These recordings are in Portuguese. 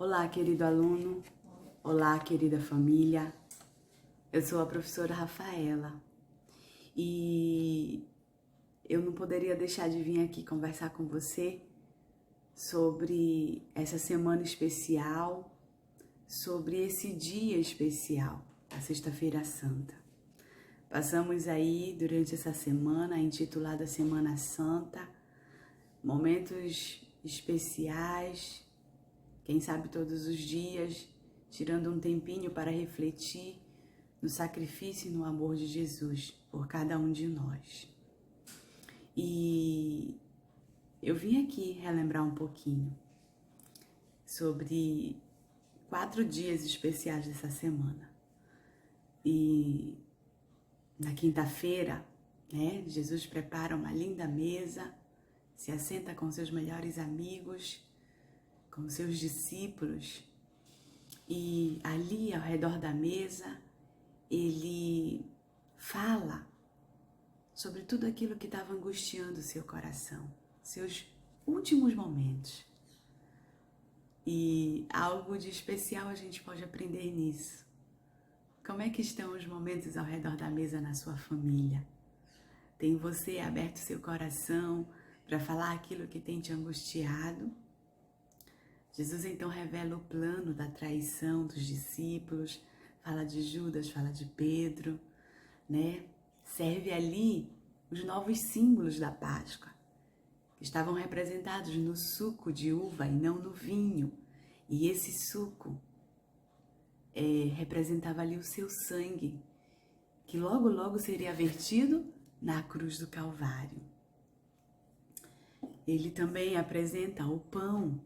Olá, querido aluno. Olá, querida família. Eu sou a professora Rafaela e eu não poderia deixar de vir aqui conversar com você sobre essa semana especial, sobre esse dia especial, a Sexta-feira Santa. Passamos aí durante essa semana, intitulada Semana Santa, momentos especiais, quem sabe todos os dias, tirando um tempinho para refletir no sacrifício e no amor de Jesus por cada um de nós. E eu vim aqui relembrar um pouquinho sobre 4 dias especiais dessa semana. E na quinta-feira, Jesus prepara uma linda mesa, se assenta com seus melhores amigos, com seus discípulos, e ali ao redor da mesa ele fala sobre tudo aquilo que estava angustiando o seu coração, seus últimos momentos. E algo de especial a gente pode aprender nisso. Como é que estão os momentos ao redor da mesa na sua família? Tem você aberto seu coração para falar aquilo que tem te angustiado? Jesus então revela o plano da traição dos discípulos, fala de Judas, fala de Pedro, Serve ali os novos símbolos da Páscoa, que estavam representados no suco de uva e não no vinho. E esse suco representava ali o seu sangue, que logo, logo seria vertido na cruz do Calvário. Ele também apresenta o pão,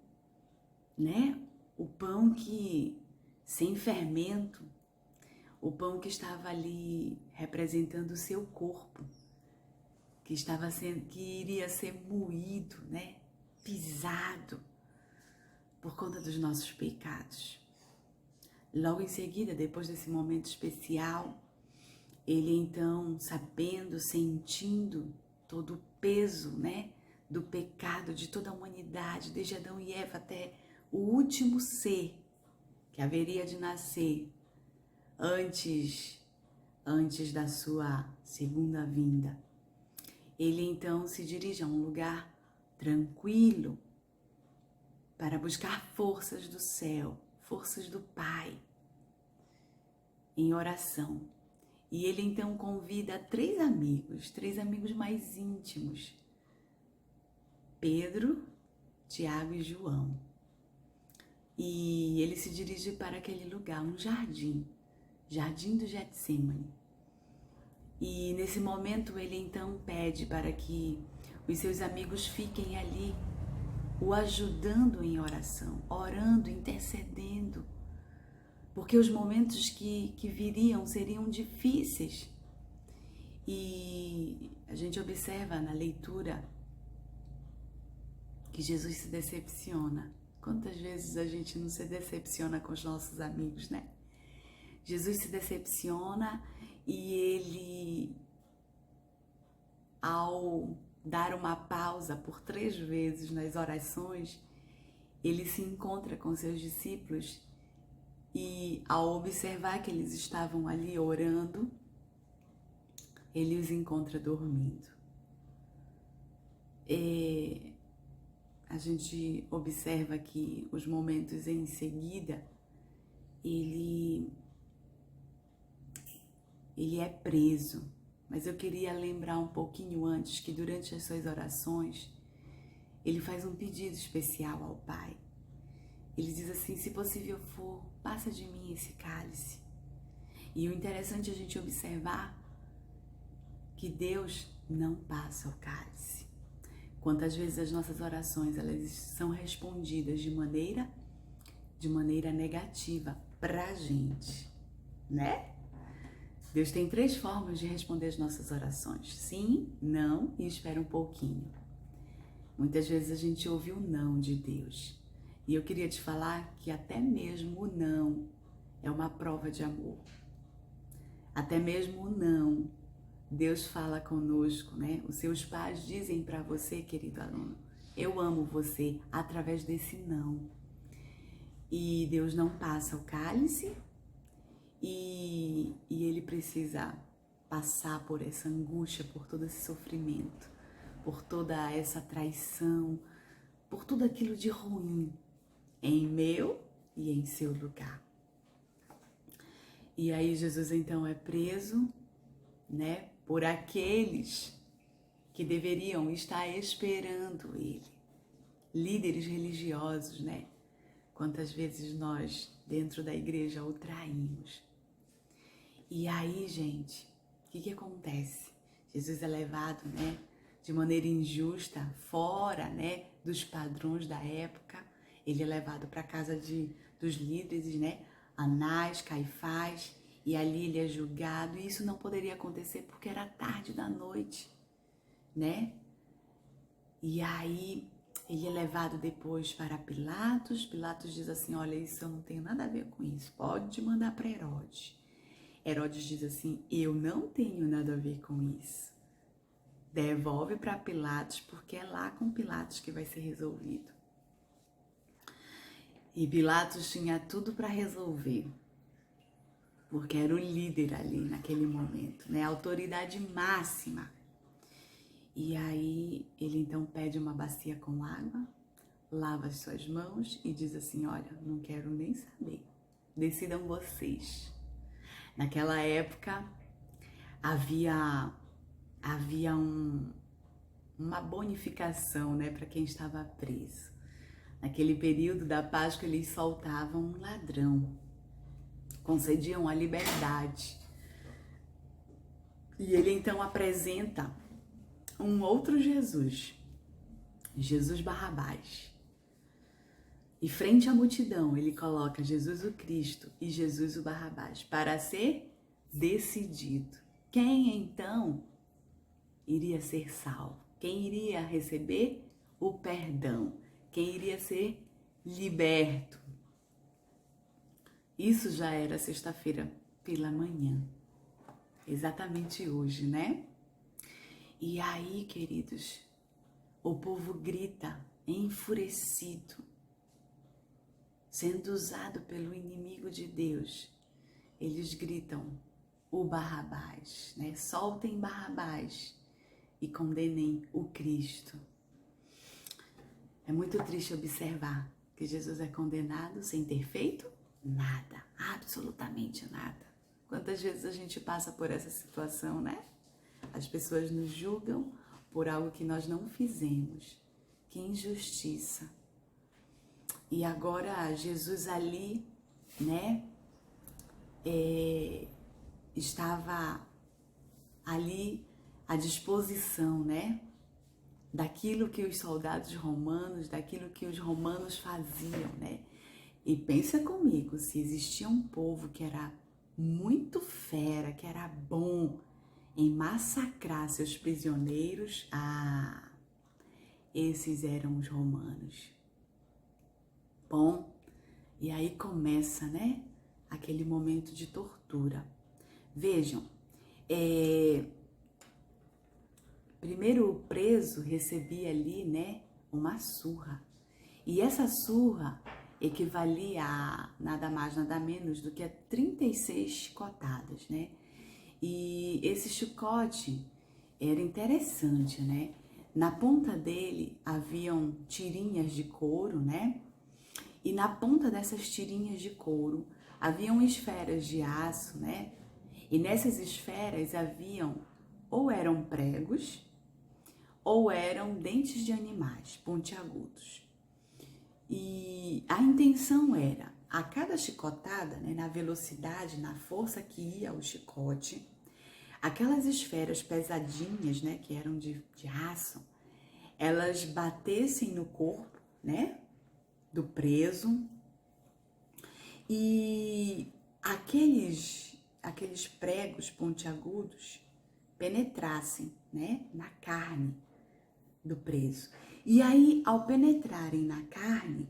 O pão que sem fermento, o pão que estava ali representando o seu corpo, que iria ser moído, pisado por conta dos nossos pecados. Logo em seguida, depois desse momento especial, ele então, sabendo, sentindo todo o peso, do pecado de toda a humanidade, desde Adão e Eva até o último ser que haveria de nascer antes da sua segunda vinda. Ele então se dirige a um lugar tranquilo para buscar forças do céu, forças do Pai, em oração. E ele então convida 3 amigos mais íntimos, Pedro, Tiago e João. E ele se dirige para aquele lugar, um jardim do Getsemane. E nesse momento ele então pede para que os seus amigos fiquem ali, o ajudando em oração, orando, intercedendo, porque os momentos que viriam seriam difíceis. E a gente observa na leitura que Jesus se decepciona. Quantas vezes a gente não se decepciona com os nossos amigos, Jesus se decepciona e ele, ao dar uma pausa por 3 vezes nas orações, ele se encontra com seus discípulos e, ao observar que eles estavam ali orando, ele os encontra dormindo. A gente observa que os momentos em seguida, ele é preso. Mas eu queria lembrar um pouquinho antes que durante as suas orações, ele faz um pedido especial ao Pai. Ele diz assim: se possível for, passa de mim esse cálice. E o interessante é a gente observar que Deus não passa o cálice. Quantas vezes as nossas orações elas são respondidas de maneira negativa pra gente, Deus tem 3 formas de responder as nossas orações: sim, não e espera um pouquinho. Muitas vezes a gente ouve o não de Deus. E eu queria te falar que até mesmo o não é uma prova de amor. Até mesmo o não, Deus fala conosco, Os seus pais dizem para você, querido aluno, eu amo você, através desse não. e Deus não passa o cálice e ele precisa passar por essa angústia, por todo esse sofrimento, por toda essa traição, por tudo aquilo de ruim em meu e em seu lugar. E aí Jesus então é preso, né, por aqueles que deveriam estar esperando ele, líderes religiosos, né? Quantas vezes nós dentro da igreja o traímos. E aí, gente, o que acontece? Jesus é levado, né, de maneira injusta, fora, né, dos padrões da época. Ele é levado para a casa dos líderes, né, Anás, Caifás, e ali ele é julgado. E isso não poderia acontecer porque era tarde da noite, né? E aí ele é levado depois para Pilatos. Pilatos diz assim: olha, isso eu não tenho nada a ver com isso, pode mandar para Herodes. Herodes diz assim: eu não tenho nada a ver com isso. Devolve para Pilatos, porque é lá com Pilatos que vai ser resolvido. E Pilatos tinha tudo para resolver, porque era o líder ali naquele momento, né? A autoridade máxima. E aí ele então pede uma bacia com água, lava as suas mãos e diz assim: olha, não quero nem saber, decidam vocês. Naquela época havia uma bonificação, né, para quem estava preso. Naquele período da Páscoa eles soltavam um ladrão, concediam a liberdade. E ele então apresenta um outro Jesus, Jesus Barrabás. E frente à multidão ele coloca Jesus o Cristo e Jesus o Barrabás para ser decidido. Quem então iria ser salvo? Quem iria receber o perdão? Quem iria ser liberto? Isso já era sexta-feira pela manhã, exatamente hoje, né? E aí, queridos, o povo grita enfurecido, sendo usado pelo inimigo de Deus. Eles gritam o Barrabás, né? Soltem Barrabás e condenem o Cristo. É muito triste observar que Jesus é condenado sem ter feito nada, absolutamente nada. Quantas vezes a gente passa por essa situação, né? As pessoas nos julgam por algo que nós não fizemos. Que injustiça. E agora Jesus ali, né, estava ali à disposição, né, daquilo que os soldados romanos, daquilo que os romanos faziam, né? E pensa comigo, se existia um povo que era muito fera, que era bom em massacrar seus prisioneiros, esses eram os romanos. Bom, e aí começa, né, aquele momento de tortura. Vejam, primeiro o preso recebia ali, né, uma surra. E essa surra equivalia a nada mais, nada menos do que a 36 chicotadas, né? E esse chicote era interessante, né? Na ponta dele haviam tirinhas de couro, né? E na ponta dessas tirinhas de couro haviam esferas de aço, né? E nessas esferas haviam ou eram pregos ou eram dentes de animais pontiagudos. E a intenção era, a cada chicotada, né, na velocidade, na força que ia o chicote, aquelas esferas pesadinhas, né, que eram de aço, elas batessem no corpo, né, do preso, e aqueles pregos pontiagudos penetrassem, né, na carne do preso. E aí, ao penetrarem na carne,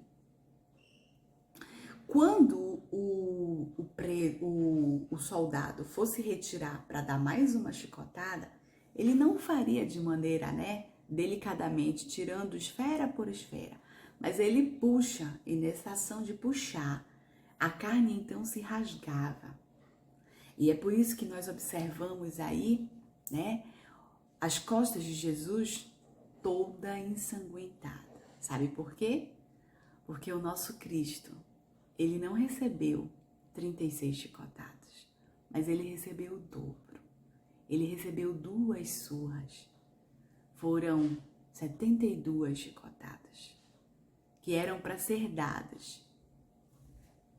quando o soldado fosse retirar para dar mais uma chicotada, ele não faria de maneira, né, delicadamente, tirando esfera por esfera, Mas ele puxa, e nessa ação de puxar, a carne então se rasgava. E é por isso que nós observamos aí, né, as costas de Jesus toda ensanguentada. Sabe por quê? Porque o nosso Cristo, ele não recebeu 36 chicotadas, mas ele recebeu o dobro. Ele recebeu 2 surras. Foram 72 chicotadas, que eram para ser dadas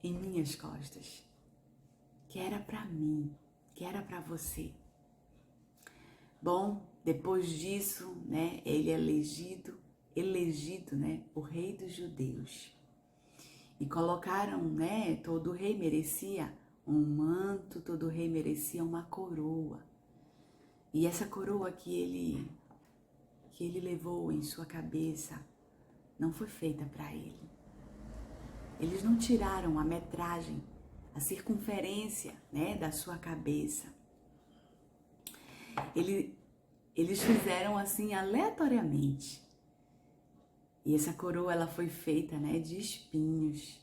em minhas costas, que era para mim, que era para você. Bom, depois disso, né, ele é elegido, né, o rei dos judeus. E colocaram, né, todo rei merecia um manto, todo rei merecia uma coroa. E essa coroa que ele levou em sua cabeça não foi feita para ele. Eles não tiraram a metragem, a circunferência, né, da sua cabeça. Eles fizeram assim aleatoriamente. E essa coroa ela foi feita, né, de espinhos.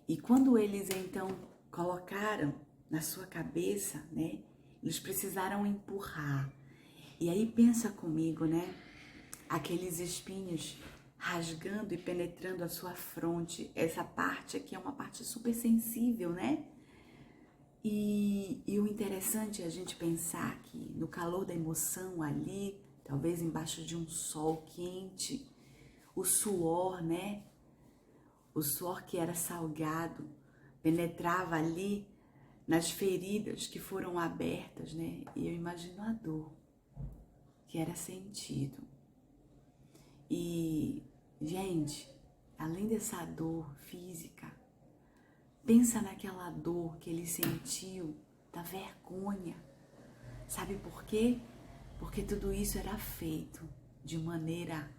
E quando eles então colocaram na sua cabeça, né, eles precisaram empurrar. E aí pensa comigo, né, aqueles espinhos rasgando e penetrando a sua fronte. Essa parte aqui é uma parte super sensível, né? E o interessante é a gente pensar que no calor da emoção ali, talvez embaixo de um sol quente, o suor, né? O suor que era salgado penetrava ali nas feridas que foram abertas, né? E eu imagino a dor que era sentido. E, gente, além dessa dor física, pensa naquela dor que ele sentiu da vergonha. Sabe por quê? Porque tudo isso era feito de maneira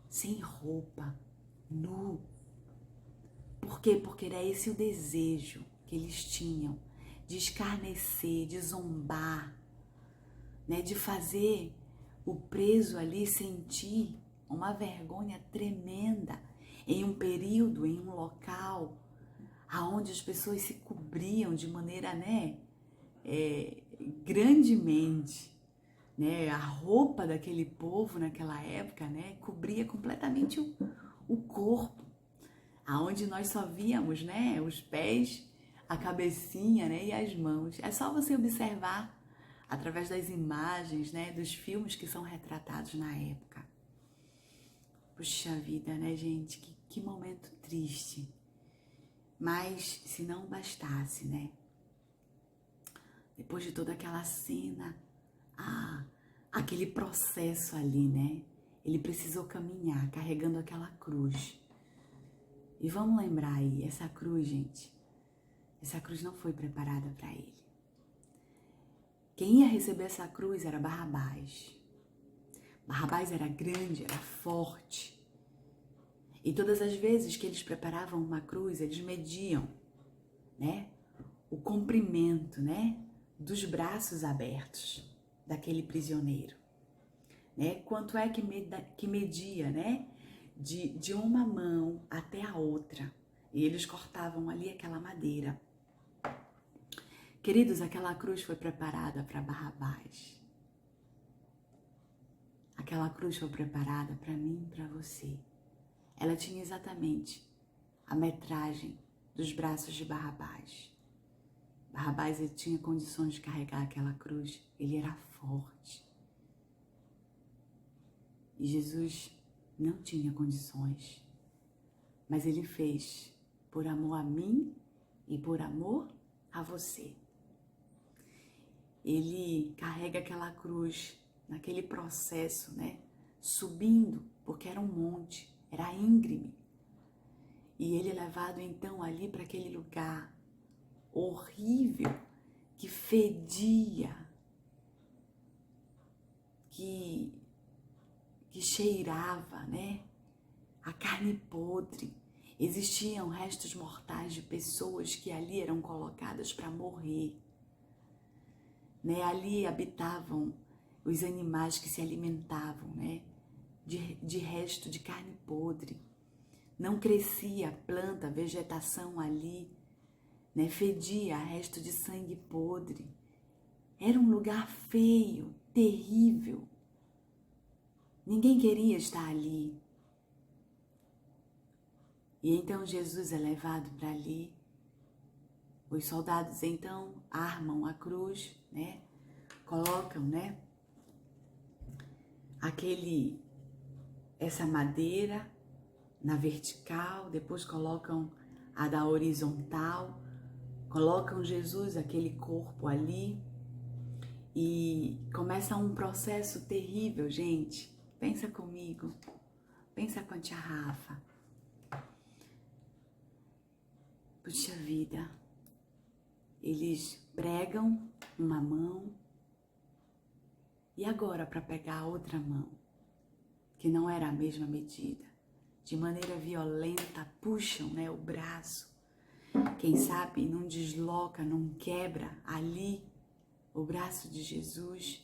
sem roupa, nu. Por quê? Porque era esse o desejo que eles tinham de escarnecer, de zombar, né? De fazer o preso ali sentir uma vergonha tremenda em um período, em um local aonde as pessoas se cobriam de maneira, né, grandemente, né, a roupa daquele povo naquela época, né, cobria completamente o corpo, aonde nós só víamos, né, os pés, a cabecinha, né, e as mãos. É só você observar através das imagens, né, dos filmes que são retratados na época. Puxa vida, né, gente, que momento triste. Mas se não bastasse, né? Depois de toda aquela cena, aquele processo ali, né? Ele precisou caminhar carregando aquela cruz. E vamos lembrar aí, essa cruz, gente, essa cruz não foi preparada para ele. Quem ia receber essa cruz era Barrabás. Barrabás era grande, era forte. E todas as vezes que eles preparavam uma cruz, eles mediam, né, o comprimento, né, dos braços abertos daquele prisioneiro, né? Quanto é que media, né, de uma mão até a outra. E eles cortavam ali aquela madeira. Queridos, aquela cruz foi preparada para Barrabás. Aquela cruz foi preparada para mim e para você. Ela tinha exatamente a metragem dos braços de Barrabás. Barrabás ele tinha condições de carregar aquela cruz. Ele era forte. E Jesus não tinha condições. Mas ele fez por amor a mim e por amor a você. Ele carrega aquela cruz naquele processo, né? Subindo, porque era um monte. Era íngreme. E ele é levado então ali para aquele lugar horrível, que fedia, que cheirava, né? A carne podre. Existiam restos mortais de pessoas que ali eram colocadas para morrer. Né? Ali habitavam os animais que se alimentavam, né? De resto de carne podre. não crescia planta, vegetação ali, né? Fedia resto de sangue podre. Era um lugar feio, terrível. Ninguém queria estar ali. E então Jesus é levado para ali. Os soldados então armam a cruz, né? Colocam, né? Essa madeira na vertical, depois colocam a da horizontal, colocam Jesus, aquele corpo ali, e começa um processo terrível, gente. Pensa comigo, pensa com a tia Rafa. Puxa vida, eles pregam uma mão e agora para pegar a outra mão, que não era a mesma medida, de maneira violenta puxam, né, o braço. Quem sabe não desloca, não quebra ali o braço de Jesus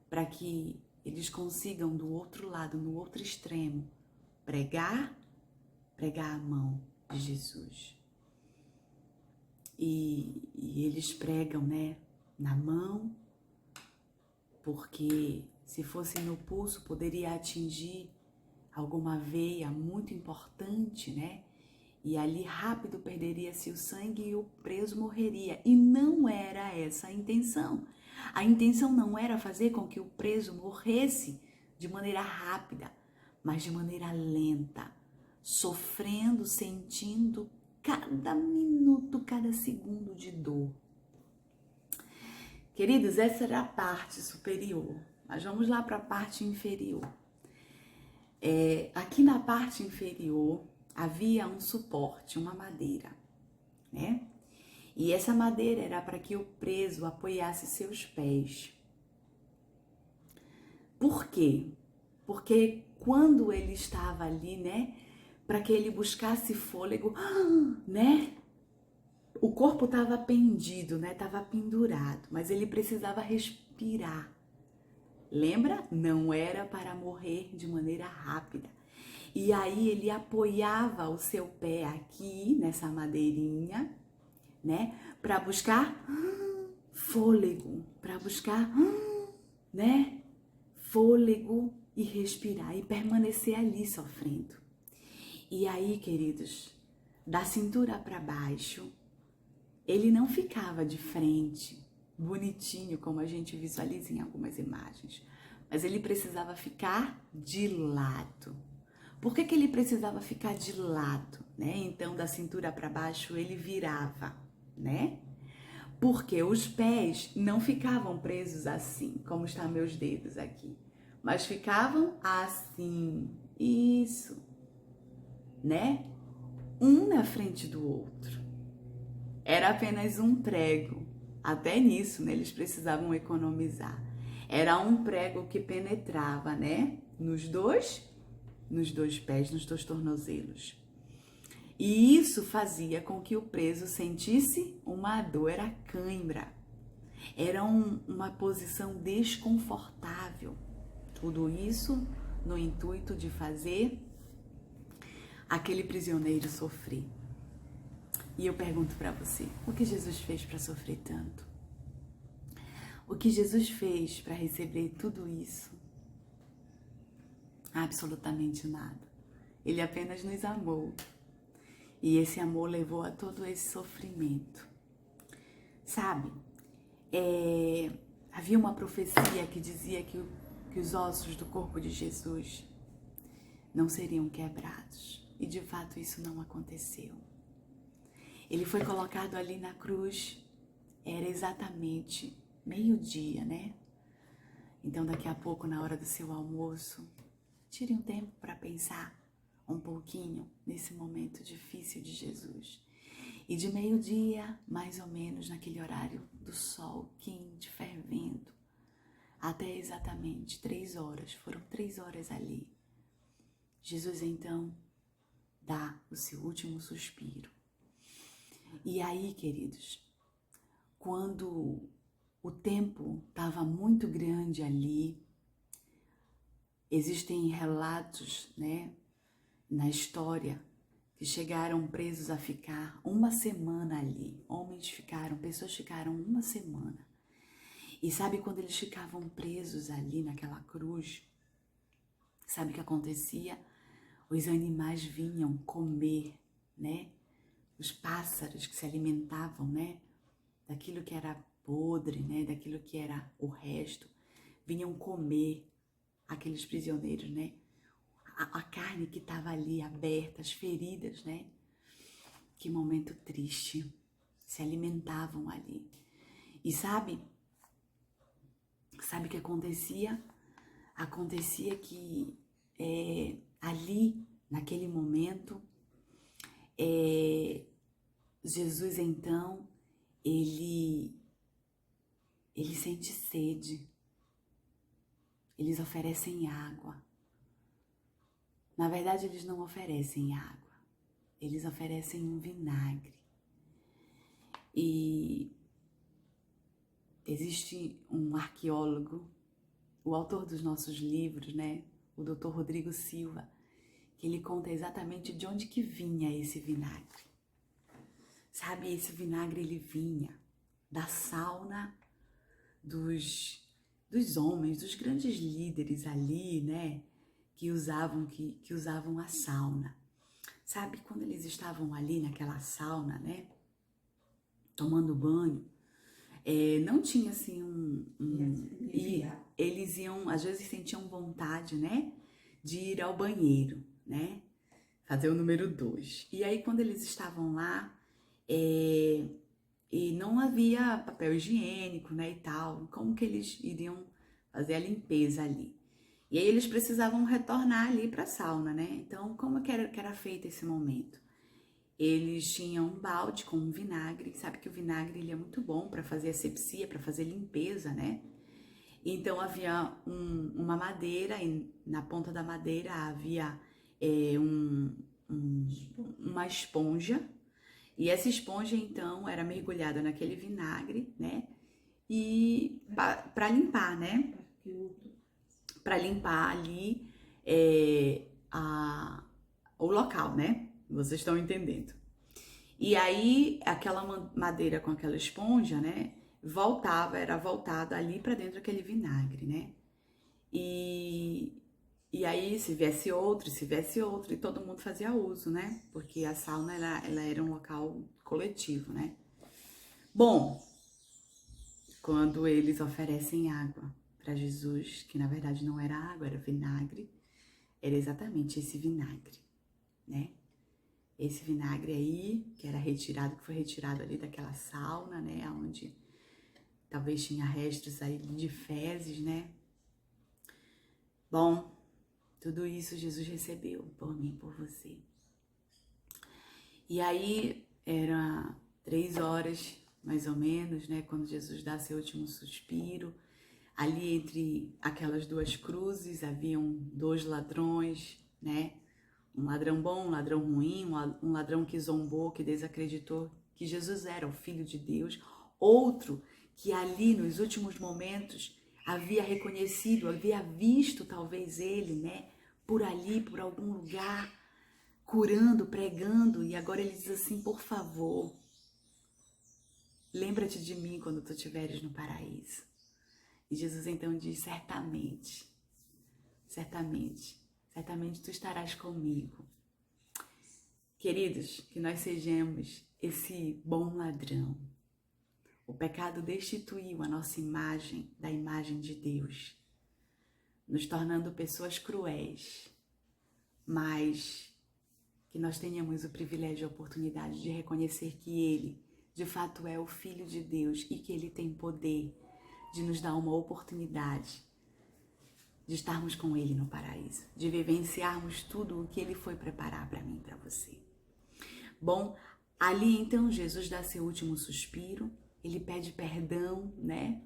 para que eles consigam do outro lado, no outro extremo, pregar a mão de Jesus. E eles pregam, né, na mão, porque se fosse no pulso poderia atingir alguma veia muito importante, né? E ali rápido perderia-se o sangue e o preso morreria. E não era essa a intenção. A intenção não era fazer com que o preso morresse de maneira rápida, mas de maneira lenta, sofrendo, sentindo cada minuto, cada segundo de dor. Queridos, essa era a parte superior, mas vamos lá para a parte inferior. Aqui na parte inferior havia um suporte, uma madeira, né? E essa madeira era para que o preso apoiasse seus pés. Por quê? Porque quando ele estava ali, né, para que ele buscasse fôlego, né? O corpo estava pendido, né? Estava pendurado, mas ele precisava respirar. Lembra? Não era para morrer de maneira rápida. E aí ele apoiava o seu pé aqui nessa madeirinha, né? Para buscar fôlego, para buscar, né? Fôlego e respirar e permanecer ali sofrendo. E aí, queridos, da cintura para baixo, ele não ficava de frente, bonitinho, como a gente visualiza em algumas imagens, mas ele precisava ficar de lado. Por que ele precisava ficar de lado, né? Então, da cintura para baixo, ele virava, né? Porque os pés não ficavam presos assim, como estão meus dedos aqui, mas ficavam assim, isso, né? Um na frente do outro. Era apenas um prego. Até nisso, né, eles precisavam economizar. Era um prego que penetrava, né, nos dois pés, nos dois tornozelos. E isso fazia com que o preso sentisse uma dor, era cãibra. Era uma posição desconfortável. Tudo isso no intuito de fazer aquele prisioneiro sofrer. E eu pergunto para você, o que Jesus fez para sofrer tanto? O que Jesus fez para receber tudo isso? Absolutamente nada. Ele apenas nos amou. E esse amor levou a todo esse sofrimento. Sabe, havia uma profecia que dizia que os ossos do corpo de Jesus não seriam quebrados. E de fato isso não aconteceu. Ele foi colocado ali na cruz, era exatamente meio-dia, né? Então daqui a pouco, na hora do seu almoço, tire um tempo para pensar um pouquinho nesse momento difícil de Jesus. E de meio-dia, mais ou menos naquele horário do sol quente, fervendo, até exatamente 3 horas, foram 3 horas ali. Jesus então dá o seu último suspiro. E aí, queridos, quando o tempo estava muito grande ali, existem relatos, né, na história que chegaram presos a ficar uma semana ali. Pessoas ficaram uma semana. E sabe quando eles ficavam presos ali naquela cruz? Sabe o que acontecia? Os animais vinham comer, né? Os pássaros que se alimentavam, né? Daquilo que era podre, né? Daquilo que era o resto, vinham comer aqueles prisioneiros, né? A carne que estava ali aberta, as feridas, né? Que momento triste. Se alimentavam ali. E sabe o que acontecia? Acontecia que ali, naquele momento, Jesus então, ele sente sede. Eles oferecem água. Na verdade, eles não oferecem água. Eles oferecem um vinagre. E existe um arqueólogo, o autor dos nossos livros, né? O Dr. Rodrigo Silva, que ele conta exatamente de onde que vinha esse vinagre. Sabe, esse vinagre ele vinha da sauna dos homens, dos grandes líderes ali, né? Que usavam a sauna. Sabe, quando eles estavam ali naquela sauna, né? Tomando banho, não tinha assim e eles iam, às vezes sentiam vontade, né? De ir ao banheiro, né? Fazer o número 2. E aí, quando eles estavam lá, e não havia papel higiênico, né, e tal, como que eles iriam fazer a limpeza ali? E aí eles precisavam retornar ali para a sauna, né? Então, como que era feito esse momento? Eles tinham um balde com um vinagre, sabe que o vinagre ele é muito bom para fazer asepsia, para fazer limpeza, né? Então havia uma madeira e na ponta da madeira havia uma esponja. E essa esponja, então, era mergulhada naquele vinagre, né? E para limpar, né? Para limpar ali o local, né? Vocês estão entendendo. E aí, aquela madeira com aquela esponja, né? Era voltada ali para dentro daquele vinagre, né? E aí, se viesse outro, e todo mundo fazia uso, né? Porque a sauna, ela era um local coletivo, né? Bom, quando eles oferecem água para Jesus, que na verdade não era água, era vinagre, era exatamente esse vinagre, né? Esse vinagre aí, que foi retirado ali daquela sauna, né? Onde talvez tinha restos aí de fezes, né? Bom, tudo isso Jesus recebeu por mim, por você. E aí, era 3 horas, mais ou menos, né? Quando Jesus dá seu último suspiro. Ali entre aquelas duas cruzes haviam 2 ladrões, né? Um ladrão bom, um ladrão ruim, um ladrão que zombou, que desacreditou que Jesus era o Filho de Deus. Outro que ali nos últimos momentos havia reconhecido, havia visto talvez ele, né? Por ali, por algum lugar, curando, pregando. E agora ele diz assim, por favor, lembra-te de mim quando tu estiveres no paraíso. E Jesus então diz, certamente tu estarás comigo. Queridos, que nós sejamos esse bom ladrão. O pecado destituiu a nossa imagem da imagem de Deus, nos tornando pessoas cruéis, mas que nós tenhamos o privilégio e a oportunidade de reconhecer que Ele, de fato, é o Filho de Deus e que Ele tem poder de nos dar uma oportunidade de estarmos com Ele no paraíso, de vivenciarmos tudo o que Ele foi preparar para mim e para você. Bom, ali então Jesus dá seu último suspiro, Ele pede perdão, né?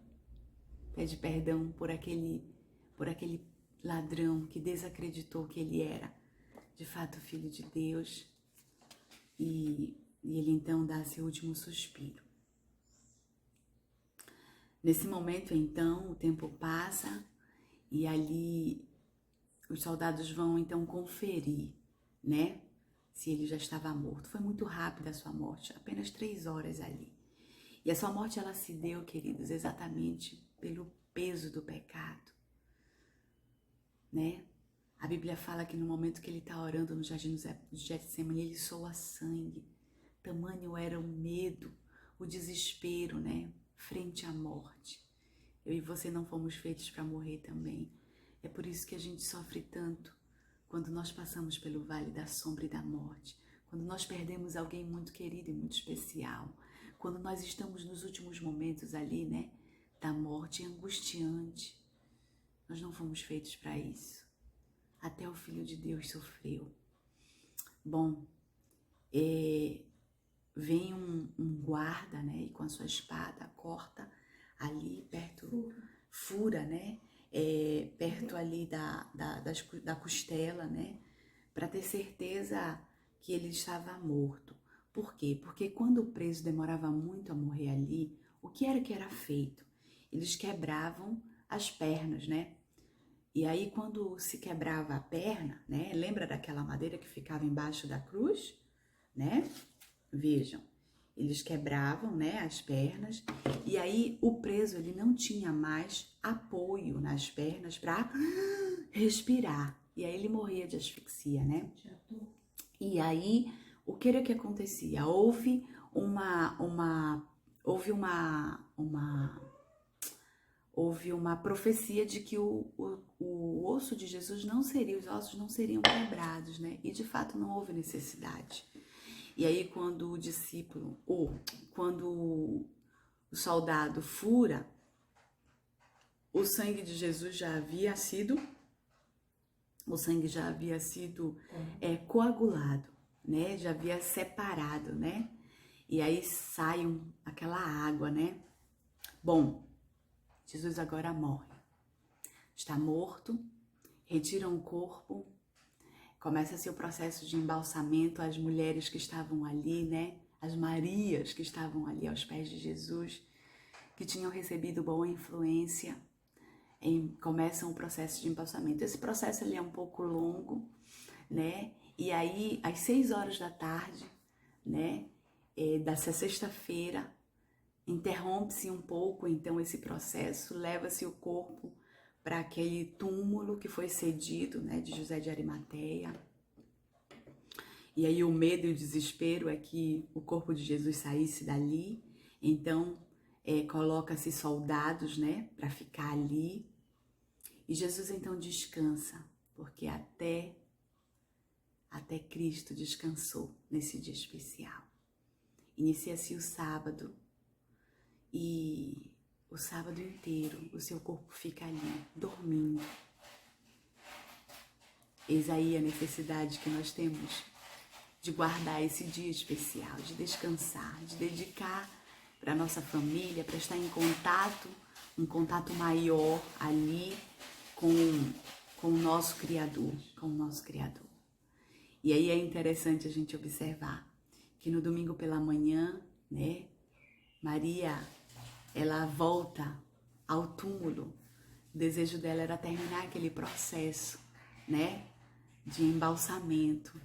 Pede perdão por aquele ladrão que desacreditou que Ele era, de fato, Filho de Deus. E Ele então dá seu último suspiro. Nesse momento, então, o tempo passa e ali os soldados vão, então, conferir, né? se ele já estava morto. Foi muito rápida a sua morte, apenas 3 horas ali. E a sua morte, ela se deu, queridos, exatamente pelo peso do pecado, né? A Bíblia fala que no momento que ele está orando no jardim do Getsemane, ele soa sangue. Tamanho era o medo, o desespero, né? Frente à morte. Eu e você não fomos feitos para morrer também. É por isso que a gente sofre tanto quando nós passamos pelo vale da sombra e da morte. Quando nós perdemos alguém muito querido e muito especial. Quando nós estamos nos últimos momentos ali, né? Da morte, é angustiante. Nós não fomos feitos para isso. Até o Filho de Deus sofreu. Bom, vem um guarda, né? E com a sua espada corta ali perto, fura, né? Perto ali da costela, né? Para ter certeza que ele estava morto. Por quê? Porque quando o preso demorava muito a morrer ali, o que era feito? Eles quebravam as pernas, né? E aí quando se quebrava a perna, né? Lembra daquela madeira que ficava embaixo da cruz, né? Vejam, eles quebravam, né, as pernas, e aí o preso, ele não tinha mais apoio nas pernas para respirar. E aí ele morria de asfixia, né? E aí, o que era que acontecia? Houve uma profecia de que o osso de Jesus não seria, os ossos não seriam quebrados, né? E de fato não houve necessidade. E aí quando o discípulo, ou quando o soldado fura, o sangue de Jesus já havia sido, coagulado, né? Já havia separado, né? E aí sai aquela água, né? Bom, Jesus agora morre. Está morto, retiram o corpo, começa-se o processo de embalsamento. As mulheres que estavam ali, né? As Marias que estavam ali aos pés de Jesus, que tinham recebido boa influência, começam o processo de embalsamento. Esse processo ele é um pouco longo, né? E aí, às 6 horas da tarde, né? Dessa sexta-feira, interrompe-se um pouco, então, esse processo, leva-se o corpo para aquele túmulo que foi cedido, né, de José de Arimateia. E aí o medo e o desespero é que o corpo de Jesus saísse dali, então coloca-se soldados, né, para ficar ali. E Jesus então descansa, porque até Cristo descansou nesse dia especial. Inicia-se o sábado, e o sábado inteiro o seu corpo fica ali, dormindo. Eis aí a necessidade que nós temos de guardar esse dia especial, de descansar, de dedicar para a nossa família, para estar em contato, um contato maior ali com o nosso Criador, E aí é interessante a gente observar que no domingo pela manhã, né, Maria, ela volta ao túmulo. O desejo dela era terminar aquele processo, né, de embalsamento.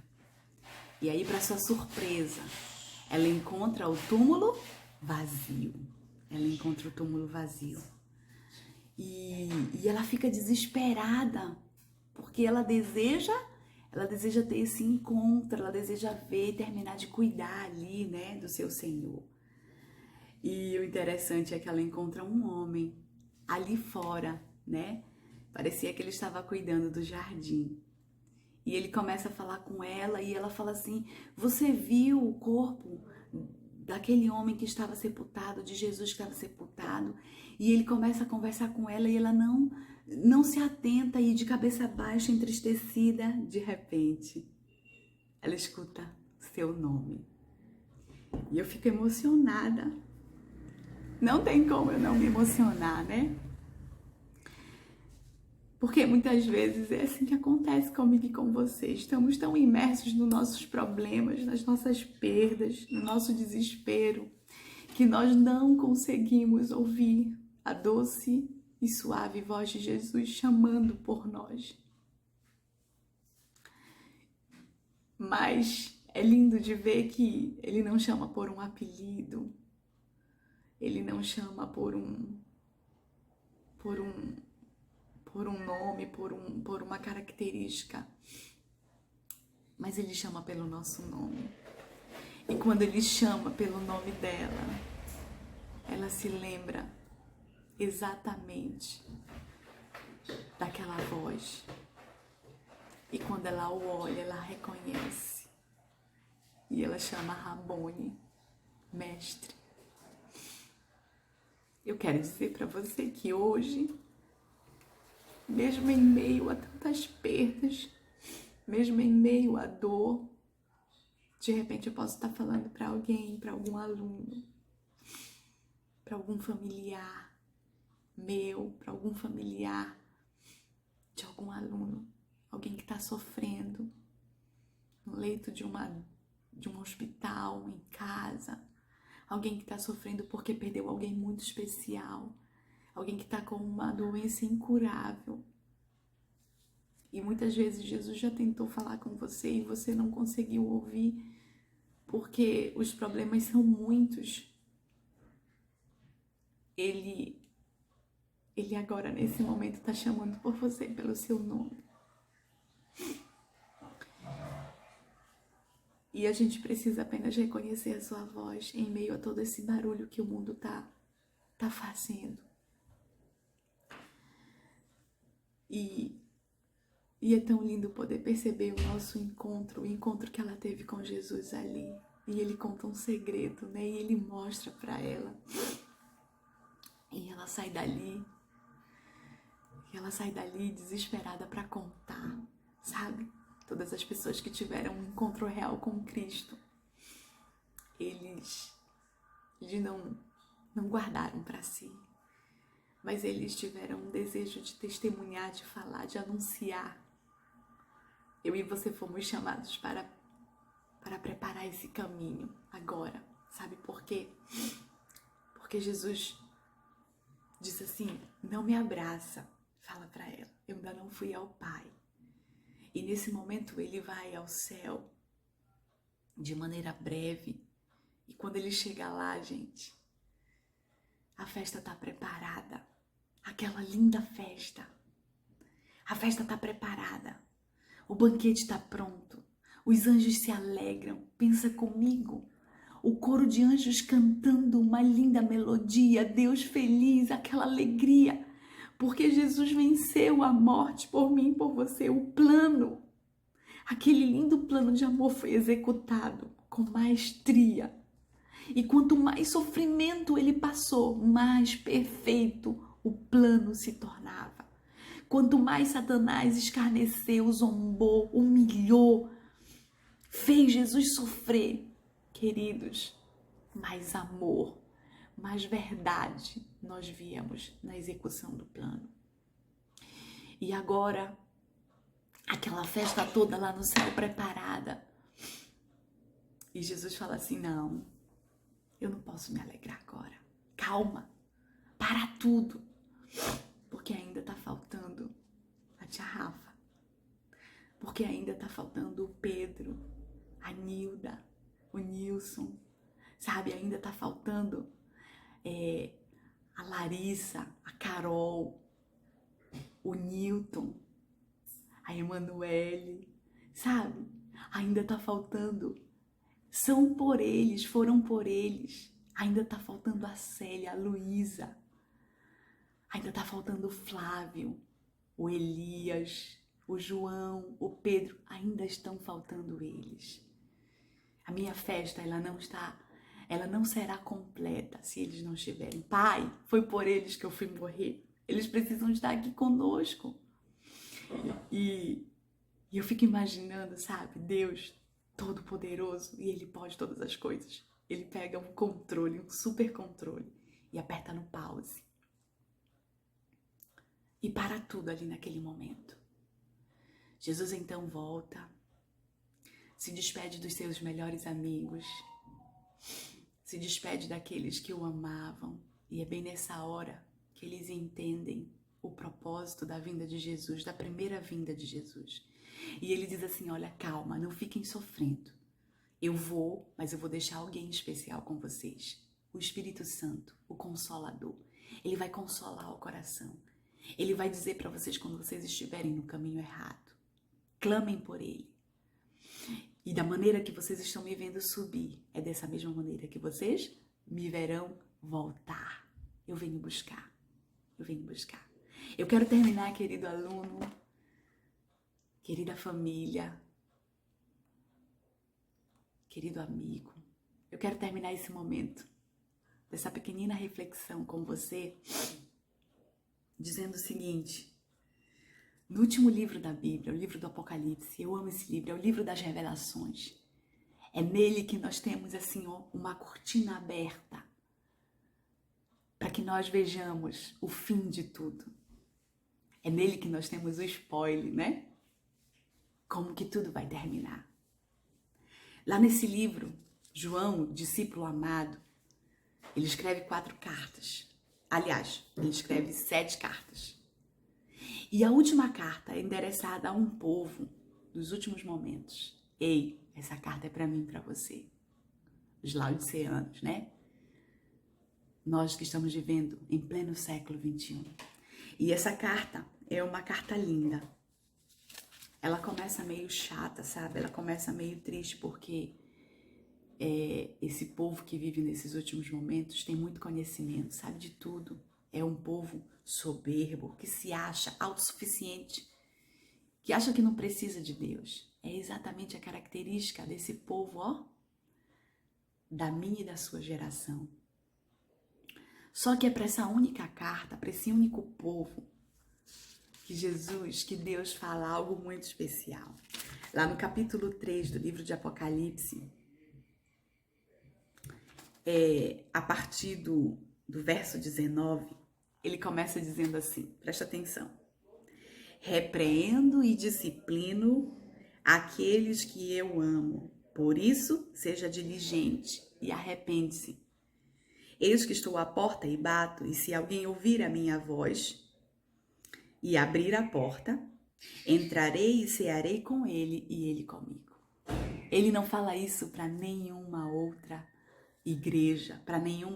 E aí, para sua surpresa, ela encontra o túmulo vazio. E ela fica desesperada, porque ela deseja ter esse encontro, ela deseja ver e terminar de cuidar ali, né, do seu Senhor. E o interessante é que ela encontra um homem ali fora, né? Parecia que ele estava cuidando do jardim. E ele começa a falar com ela e ela fala assim: você viu o corpo daquele homem que estava sepultado, de Jesus que estava sepultado? E ele começa a conversar com ela e ela não se atenta, e de cabeça baixa, entristecida, de repente, ela escuta seu nome. E eu fico emocionada. Não tem como eu não me emocionar, né? Porque muitas vezes é assim que acontece comigo e com você. Estamos tão imersos nos nossos problemas, nas nossas perdas, no nosso desespero, que nós não conseguimos ouvir a doce e suave voz de Jesus chamando por nós. Mas É lindo de ver que ele não chama por um apelido, ele não chama por um, por um nome, por uma característica, mas ele chama pelo nosso nome. E quando ele chama pelo nome dela, ela se lembra exatamente daquela voz. E quando ela o olha, ela reconhece. E ela chama Rabone, mestre. Eu quero dizer para você que hoje, mesmo em meio a tantas perdas, mesmo em meio à dor, de repente eu posso estar falando para alguém, para algum aluno, para algum familiar meu, para algum familiar de algum aluno, alguém que está sofrendo no leito de um hospital, em casa, alguém que está sofrendo porque perdeu alguém muito especial, alguém que está com uma doença incurável. E muitas vezes Jesus já tentou falar com você e você não conseguiu ouvir porque os problemas são muitos. Ele agora, nesse momento, está chamando por você, pelo seu nome. E a gente precisa apenas reconhecer a sua voz em meio a todo esse barulho que o mundo tá fazendo. E é tão lindo poder perceber o nosso encontro, o encontro que ela teve com Jesus ali. E ele conta um segredo, né? E ele mostra para ela. E ela sai dali. E ela sai dali desesperada para contar, sabe? Todas as pessoas que tiveram um encontro real com Cristo, eles não guardaram para si, mas eles tiveram um desejo de testemunhar, de falar, de anunciar. Eu e você fomos chamados para preparar esse caminho agora. Sabe por quê? Porque Jesus disse assim: não me abraça. Fala para ela, eu ainda não fui ao Pai. E nesse momento ele vai ao céu de maneira breve. E quando ele chega lá, gente, a festa está preparada. Aquela linda festa. A festa está preparada. O banquete está pronto. Os anjos se alegram. Pensa comigo. O coro de anjos cantando uma linda melodia. Deus feliz, aquela alegria. Porque Jesus venceu a morte por mim e por você. O plano, aquele lindo plano de amor foi executado com maestria. E quanto mais sofrimento ele passou, mais perfeito o plano se tornava. Quanto mais Satanás escarneceu, zombou, humilhou, fez Jesus sofrer, queridos, mais amor, mais verdade nós víamos na execução do plano. E agora, aquela festa toda lá no céu preparada. E Jesus fala assim: não, eu não posso me alegrar agora. Calma, para tudo. Porque ainda tá faltando a tia Rafa. Porque ainda tá faltando o Pedro, a Nilda, o Nilson. Sabe, ainda tá faltando a Larissa, a Carol, o Newton, a Emanuele. Sabe, ainda tá faltando. São por eles, foram por eles. Ainda tá faltando a Célia, a Luísa. Ainda tá faltando o Flávio, o Elias, o João, o Pedro. Ainda estão faltando eles. A minha festa, ela não será completa se eles não estiverem. Pai, foi por eles que eu fui morrer. Eles precisam estar aqui conosco. E eu fico imaginando, sabe, Deus Todo-Poderoso, e Ele pode todas as coisas. Ele pega um controle, um super controle, e aperta no pause. E para tudo ali naquele momento. Jesus então volta, se despede dos seus melhores amigos, se despede daqueles que o amavam. E é bem nessa hora que eles entendem o propósito da vinda de Jesus, da primeira vinda de Jesus. E ele diz assim: olha, calma, não fiquem sofrendo. Mas eu vou deixar alguém especial com vocês. O Espírito Santo, o Consolador. Ele vai consolar o coração. Ele vai dizer para vocês quando vocês estiverem no caminho errado. Clamem por Ele. E da maneira que vocês estão me vendo subir, é dessa mesma maneira que vocês me verão voltar. Eu venho buscar. Eu venho buscar. Eu quero terminar, querido aluno, querida família, querido amigo. Eu quero terminar esse momento, dessa pequenina reflexão com você, dizendo o seguinte. No último livro da Bíblia, o livro do Apocalipse, eu amo esse livro, é o livro das revelações. É nele que nós temos, assim, uma cortina aberta para que nós vejamos o fim de tudo. É nele que nós temos o spoiler, né? Como que tudo vai terminar. Lá nesse livro, João, o discípulo amado, ele escreve 4 cartas. Aliás, ele escreve 7 cartas. E a última carta é endereçada a um povo dos últimos momentos. Ei, essa carta é para mim e para você. Os laodiceanos, né? Nós que estamos vivendo em pleno século XXI. E essa carta é uma carta linda. Ela começa meio chata, sabe? Ela começa meio triste porque esse povo que vive nesses últimos momentos tem muito conhecimento, sabe de tudo. É um povo soberbo, que se acha autossuficiente, que acha que não precisa de Deus. É exatamente a característica desse povo, ó, da minha e da sua geração. Só que é para essa única carta, para esse único povo, que Deus fala algo muito especial. Lá no capítulo 3 do livro de Apocalipse, a partir do verso 19, ele começa dizendo assim, presta atenção. Repreendo e disciplino aqueles que eu amo. Por isso, seja diligente e arrepende-se. Eis que estou à porta e bato, e se alguém ouvir a minha voz e abrir a porta, entrarei e cearei com ele e ele comigo. Ele não fala isso para nenhuma outra igreja,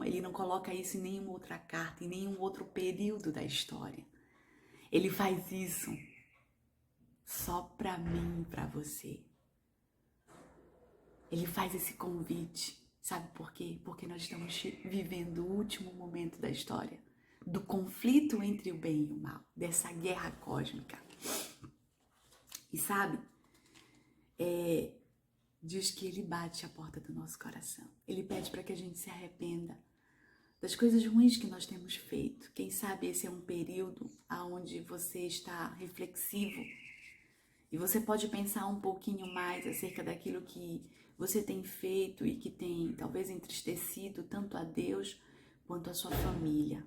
ele não coloca isso em nenhuma outra carta, em nenhum outro período da história. Ele faz isso só para mim e para você. Ele faz esse convite, sabe por quê? Porque nós estamos vivendo o último momento da história, do conflito entre o bem e o mal, dessa guerra cósmica. E sabe, diz que ele bate a porta do nosso coração. Ele pede para que a gente se arrependa das coisas ruins que nós temos feito. Quem sabe esse é um período onde você está reflexivo e você pode pensar um pouquinho mais acerca daquilo que você tem feito e que tem talvez entristecido tanto a Deus quanto a sua família.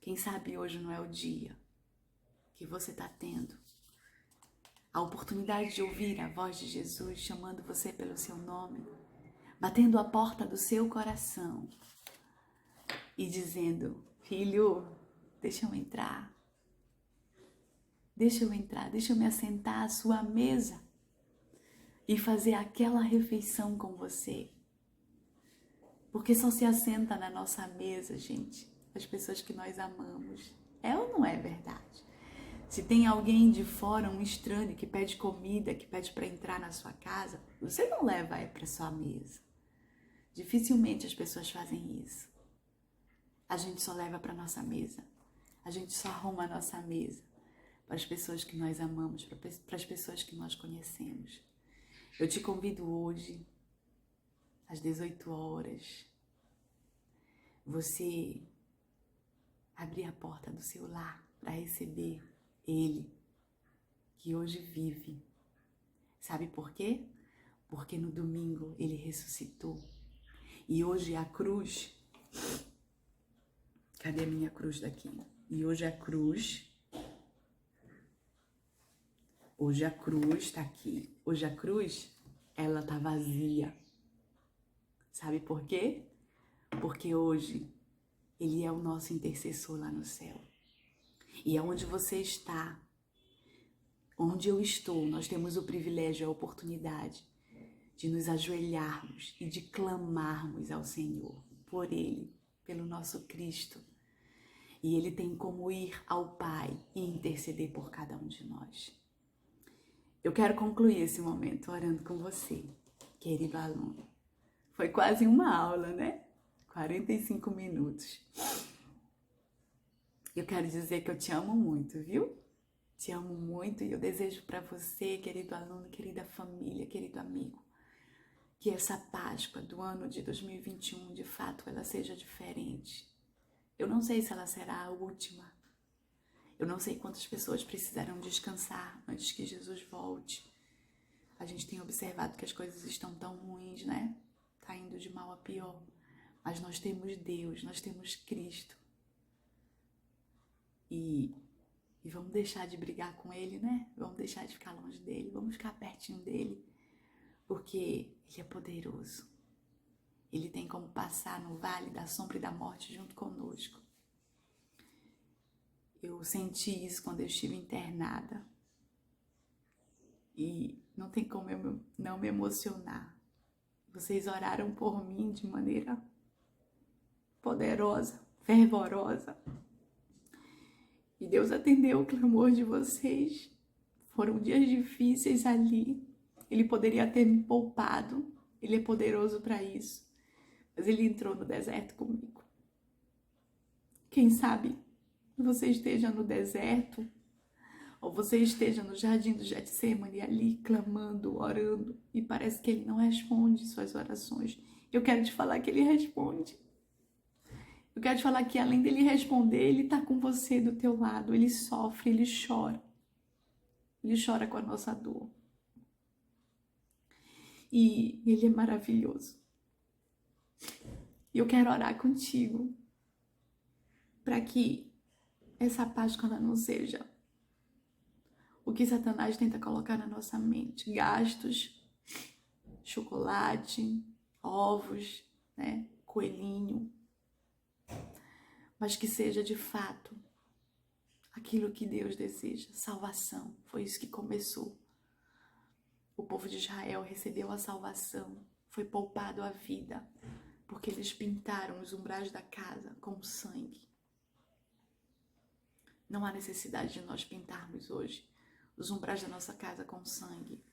Quem sabe hoje não é o dia que você está tendo a oportunidade de ouvir a voz de Jesus chamando você pelo seu nome, batendo a porta do seu coração e dizendo: filho, deixa eu entrar, deixa eu me assentar à sua mesa e fazer aquela refeição com você. Porque só se assenta na nossa mesa, gente, as pessoas que nós amamos. É ou não é verdade? Se tem alguém de fora, um estranho que pede comida, que pede para entrar na sua casa, você não leva para sua mesa. Dificilmente as pessoas fazem isso. A gente só leva para nossa mesa. A gente só arruma a nossa mesa para as pessoas que nós amamos, para as pessoas que nós conhecemos. Eu te convido hoje, às 18 horas, você abrir a porta do seu lar para receber Ele, que hoje vive. Sabe por quê? Porque no domingo Ele ressuscitou. E hoje a cruz... Cadê a minha cruz daqui? E hoje a cruz está aqui. Hoje a cruz, ela tá vazia. Sabe por quê? Porque hoje Ele é o nosso intercessor lá no céu. E aonde você está, onde eu estou, nós temos o privilégio, a oportunidade de nos ajoelharmos e de clamarmos ao Senhor por Ele, pelo nosso Cristo. E Ele tem como ir ao Pai e interceder por cada um de nós. Eu quero concluir esse momento orando com você, querido aluno. Foi quase uma aula, né? 45 minutos. Eu quero dizer que eu te amo muito, viu? Te amo muito e eu desejo para você, querido aluno, querida família, querido amigo, que essa Páscoa do ano de 2021, de fato, ela seja diferente. Eu não sei se ela será a última. Eu não sei quantas pessoas precisarão descansar antes que Jesus volte. A gente tem observado que as coisas estão tão ruins, né? Tá indo de mal a pior. Mas nós temos Deus, nós temos Cristo. E vamos deixar de brigar com Ele, né? Vamos deixar de ficar longe dEle, vamos ficar pertinho dEle. Porque Ele é poderoso. Ele tem como passar no vale da sombra e da morte junto conosco. Eu senti isso quando eu estive internada. E não tem como eu não me emocionar. Vocês oraram por mim de maneira poderosa, fervorosa. E Deus atendeu o clamor de vocês. Foram dias difíceis ali. Ele poderia ter me poupado. Ele é poderoso para isso. Mas Ele entrou no deserto comigo. Quem sabe você esteja no deserto, ou você esteja no jardim do Getsemane ali clamando, orando, e parece que Ele não responde suas orações. Eu quero te falar que Ele responde. Eu quero te falar que além dele responder, Ele está com você do teu lado. Ele sofre, Ele chora. Ele chora com a nossa dor. E Ele é maravilhoso. E eu quero orar contigo para que essa Páscoa ela não seja o que Satanás tenta colocar na nossa mente. Gastos, chocolate, ovos, né? Coelhinho. Mas que seja de fato aquilo que Deus deseja, salvação. Foi isso que começou. O povo de Israel recebeu a salvação, foi poupado a vida, porque eles pintaram os umbrais da casa com sangue. Não há necessidade de nós pintarmos hoje os umbrais da nossa casa com sangue,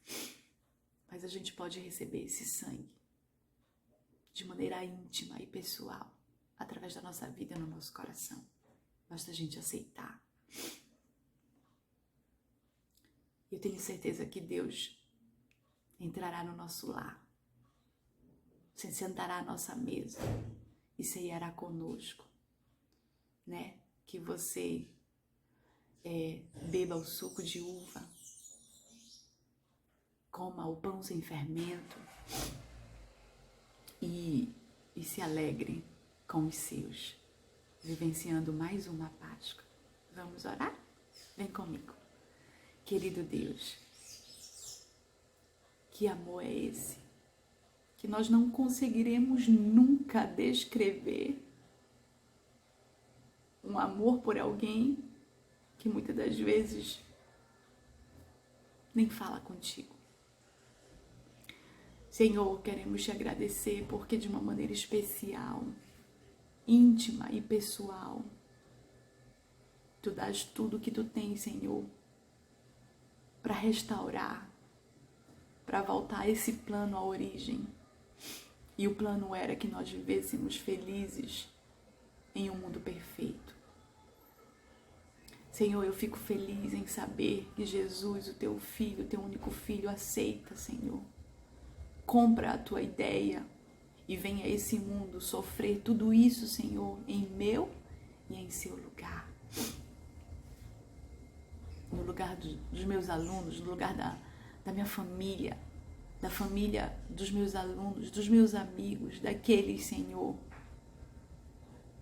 mas a gente pode receber esse sangue de maneira íntima e pessoal, através da nossa vida no nosso coração. Basta a gente aceitar. Eu tenho certeza que Deus entrará no nosso lar, se sentará à nossa mesa e ceiará conosco, né? Que você beba o suco de uva, coma o pão sem fermento e se alegre com os seus, vivenciando mais uma Páscoa. Vamos orar? Vem comigo. Querido Deus, que amor é esse? Que nós não conseguiremos nunca descrever. Um amor por alguém que muitas das vezes nem fala contigo. Senhor, queremos te agradecer porque de uma maneira especial, íntima e pessoal, tu dás tudo que tu tens, Senhor, para restaurar, para voltar a esse plano à origem. E o plano era que nós vivêssemos felizes em um mundo perfeito. Senhor, eu fico feliz em saber que Jesus, o teu filho, o teu único filho, aceita, Senhor. Compra a tua ideia e vem a esse mundo sofrer tudo isso, Senhor, em meu e em seu lugar. No lugar dos meus alunos, no lugar da minha família, da família dos meus alunos, dos meus amigos, daqueles, Senhor,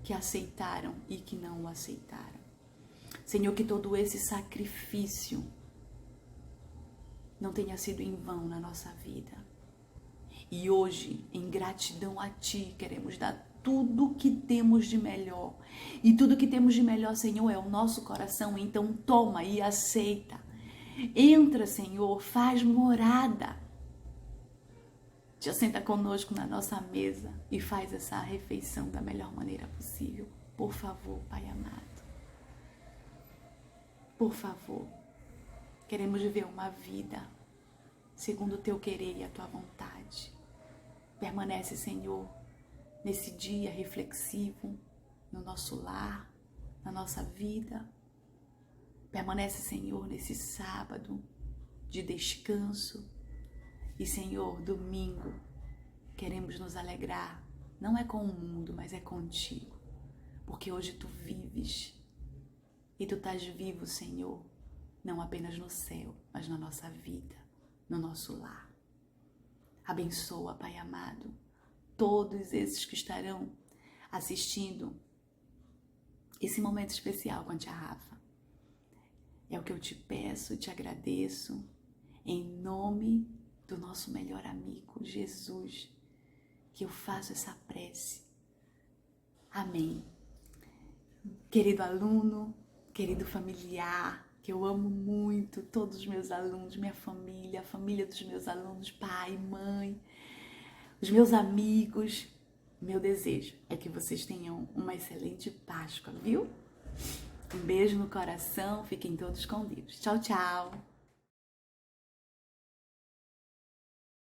que aceitaram e que não o aceitaram. Senhor, que todo esse sacrifício não tenha sido em vão na nossa vida. E hoje, em gratidão a Ti, queremos dar tudo que temos de melhor. E tudo que temos de melhor, Senhor, é o nosso coração. Então toma e aceita. Entra, Senhor, faz morada. Já senta conosco na nossa mesa e faz essa refeição da melhor maneira possível. Por favor, Pai amado. Por favor. Queremos viver uma vida segundo o Teu querer e a Tua vontade. Permanece, Senhor, nesse dia reflexivo, no nosso lar, na nossa vida. Permanece, Senhor, nesse sábado de descanso. E, Senhor, domingo, queremos nos alegrar. Não é com o mundo, mas é contigo. Porque hoje Tu vives. E Tu estás vivo, Senhor, não apenas no céu, mas na nossa vida, no nosso lar. Abençoa, Pai amado, todos esses que estarão assistindo esse momento especial com a tia Rafa. É o que eu te peço, te agradeço, em nome do nosso melhor amigo, Jesus, que eu faço essa prece. Amém. Querido aluno, querido familiar, que eu amo muito, todos os meus alunos, minha família, a família dos meus alunos, pai, mãe, os meus amigos. Meu desejo é que vocês tenham uma excelente Páscoa, viu? Um beijo no coração, fiquem todos com Deus. Tchau, tchau!